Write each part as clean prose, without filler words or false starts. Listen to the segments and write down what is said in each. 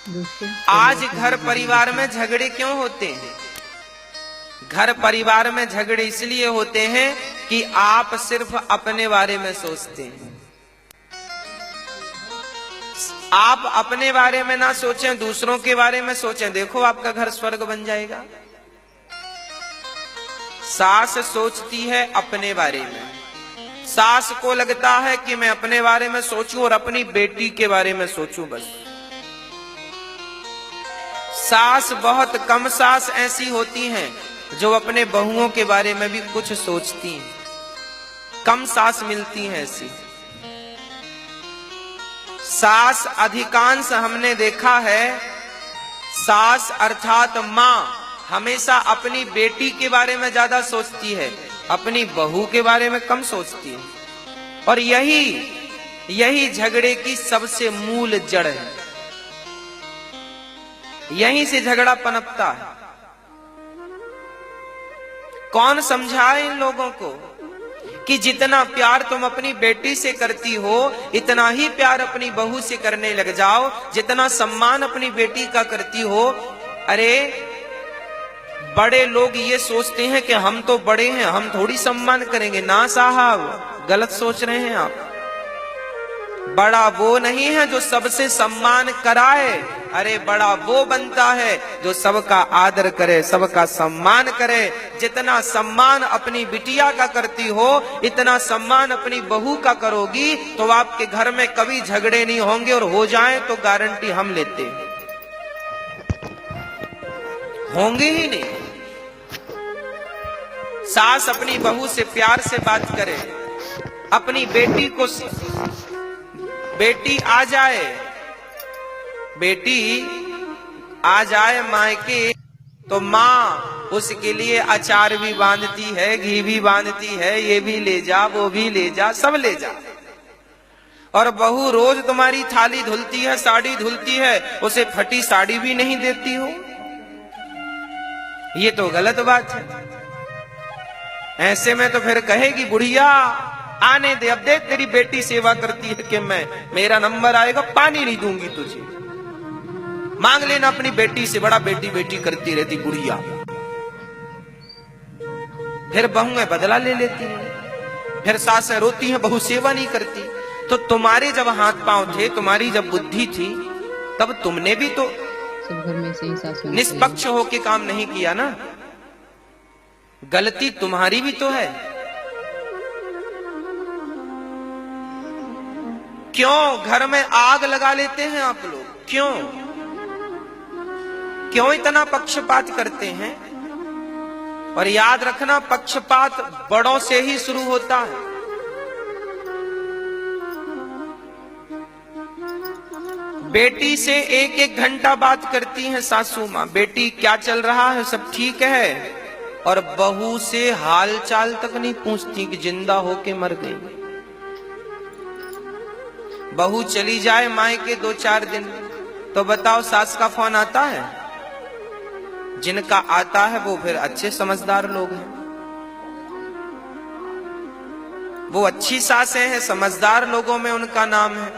आज घर परिवार में झगड़े क्यों होते हैं? घर परिवार में झगड़े इसलिए होते हैं कि आप सिर्फ अपने बारे में सोचते हैं। आप अपने बारे में ना सोचें, दूसरों के बारे में सोचें, देखो आपका घर स्वर्ग बन जाएगा। सास सोचती है अपने बारे में, सास को लगता है कि मैं अपने बारे में सोचूं और अपनी बेटी के बारे में सोचूं बस। सास बहुत कम सास ऐसी होती हैं जो अपने बहुओं के बारे में भी कुछ सोचती हैं, कम सास मिलती हैं ऐसी। सास अधिकांश हमने देखा है, सास अर्थात मां हमेशा अपनी बेटी के बारे में ज्यादा सोचती है, अपनी बहू के बारे में कम सोचती है। और यही झगड़े की सबसे मूल जड़ है, यहीं से झगड़ा पनपता है। कौन समझाए इन लोगों को कि जितना प्यार तुम अपनी बेटी से करती हो इतना ही प्यार अपनी बहू से करने लग जाओ, जितना सम्मान अपनी बेटी का करती हो। अरे बड़े लोग ये सोचते हैं कि हम तो बड़े हैं, हम थोड़ी सम्मान करेंगे। ना साहब, गलत सोच रहे हैं आप। बड़ा वो नहीं है जो सबसे सम्मान कराए, अरे बड़ा वो बनता है जो सबका आदर करे, सबका सम्मान करे। जितना सम्मान अपनी बिटिया का करती हो इतना सम्मान अपनी बहू का करोगी तो आपके घर में कभी झगड़े नहीं होंगे, और हो जाए तो गारंटी हम लेते हैं होंगे ही नहीं। सास अपनी बहू से प्यार से बात करे, अपनी बेटी को, बेटी आ जाए मायके तो माँ उसके लिए अचार भी बांधती है, घी भी बांधती है, ये भी ले जा, वो भी ले जा, सब ले जा। और बहू रोज तुम्हारी थाली धुलती है, साड़ी धुलती है, उसे फटी साड़ी भी नहीं देती हो, ये तो गलत बात है। ऐसे में तो फिर कहेगी बुढ़िया आने दे, अब देख तेरी बेटी सेवा करती है कि मेरा नंबर आएगा पानी नहीं दूंगी तुझे, मांग लेना अपनी बेटी से, बड़ा बेटी बेटी करती रहती बुढ़िया। फिर बहुएं बदला ले लेती हैं, फिर सासें रोती हैं बहू सेवा नहीं करती। तो तुम्हारे जब हाथ पांव थे, तुम्हारी जब बुद्धि थी, तब तुमने भी तो घर में से ही सास निष्पक्ष होके काम नहीं किया ना, गलती तुम्हारी भी तो है। क्यों घर में आग लगा लेते हैं आप लोग? क्यों इतना पक्षपात करते हैं? और याद रखना, पक्षपात बड़ों से ही शुरू होता है। बेटी से एक एक घंटा बात करती हैं सासू माँ, बेटी क्या चल रहा है, सब ठीक है, और बहू से हाल चाल तक नहीं पूछती कि जिंदा होके मर गई। बहू चली जाए मायके 2-4 दिन तो बताओ सास का फोन आता है? जिनका आता है वो फिर अच्छे समझदार लोग हैं, वो अच्छी सासें हैं, समझदार लोगों में उनका नाम है।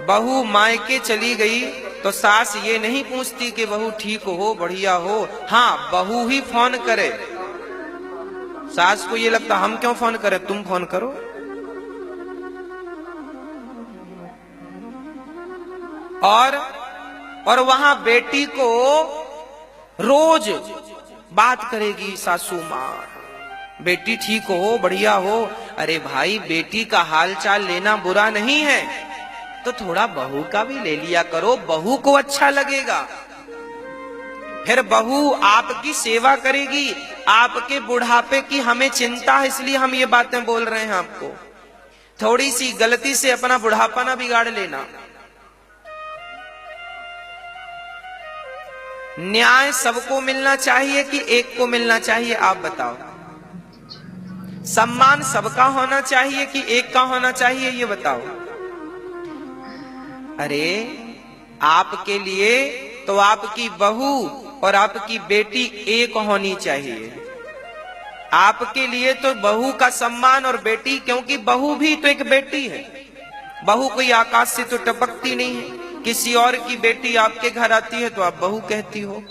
बहू मायके चली गई तो सास ये नहीं पूछती कि बहू ठीक हो, बढ़िया हो। हाँ, बहू ही फोन करे, सास को ये लगता हम क्यों फोन करें, तुम फोन करो। और वहां बेटी को रोज बात करेगी सासू मां, बेटी ठीक हो, बढ़िया हो। अरे भाई, बेटी का हालचाल लेना बुरा नहीं है, तो थोड़ा बहू का भी ले लिया करो, बहू को अच्छा लगेगा। फिर बहू आपकी सेवा करेगी, आपके बुढ़ापे की हमें चिंता है, इसलिए हम ये बातें बोल रहे हैं आपको। थोड़ी सी गलती से अपना बुढ़ापा ना बिगाड़ लेना। न्याय सबको मिलना चाहिए कि एक को मिलना चाहिए, आप बताओ? सम्मान सबका होना चाहिए कि एक का होना चाहिए, ये बताओ? अरे आपके लिए तो आपकी बहू और आपकी बेटी एक होनी चाहिए। आपके लिए तो बहू का सम्मान और बेटी, क्योंकि बहू भी तो एक बेटी है। बहू कोई आकाश से तो टपकती नहीं है किसी और की बेटी आपके घर आती है तो आप बहू कहती हो।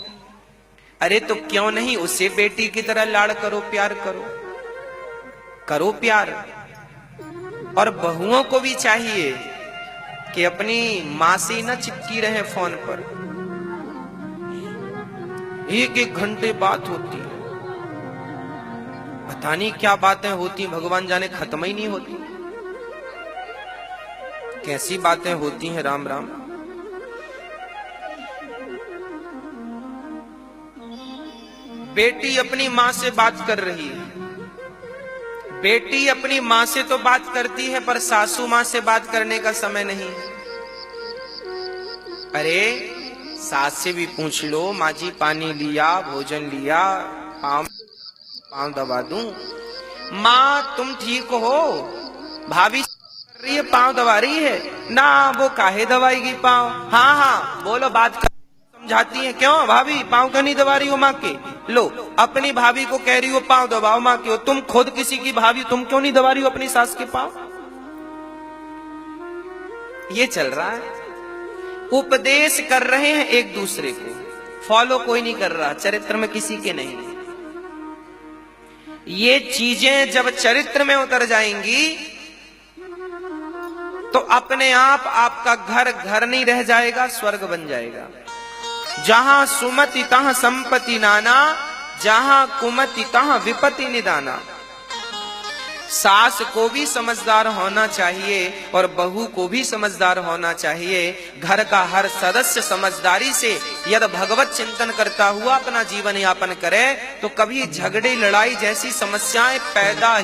अरे तो क्यों नहीं उसे बेटी की तरह लाड़ करो, प्यार करो, करो प्यार। और बहुओं को भी चाहिए कि अपनी मां से न चिपकी रहे फोन पर। एक एक घंटे बात होती है, पता नहीं क्या बातें होती, भगवान जाने, खत्म ही नहीं होती। कैसी बातें होती हैं, राम राम। बेटी अपनी मां से बात कर रही है, बेटी अपनी मां से तो बात करती है पर सासू मां से बात करने का समय नहीं। अरे सास से भी पूछ लो, माँ जी पानी लिया, भोजन लिया, पाँव दबा दूं? माँ तुम ठीक हो? भाभी कर रही है, पाँव दबा रही है ना, वो काहे दबाएगी पाँव? हाँ हाँ बोलो, बात कर, समझाती है। क्यों भाभी पाँव क्यों नहीं दबा रही हो माँ के? लो अपनी भाभी को कह रही हो पाँव दबाओ माँ के, हो तुम खुद किसी की भाभी, तुम क्यों नहीं दबा रही हो अपनी सास के पाँव? ये चल रहा है। उपदेश कर रहे हैं एक दूसरे को, फॉलो कोई नहीं कर रहा, चरित्र में किसी के नहीं। ये चीजें जब चरित्र में उतर जाएंगी तो अपने आप आपका घर घर नहीं रह जाएगा, स्वर्ग बन जाएगा। जहां सुमति तहां संपत्ति नाना, जहां कुमति तहां विपत्ति निदाना। सास को भी समझदार होना चाहिए और बहू को भी समझदार होना चाहिए। घर का हर सदस्य समझदारी से यदि भगवत चिंतन करता हुआ अपना जीवन यापन करे तो कभी झगड़े लड़ाई जैसी समस्याएं पैदा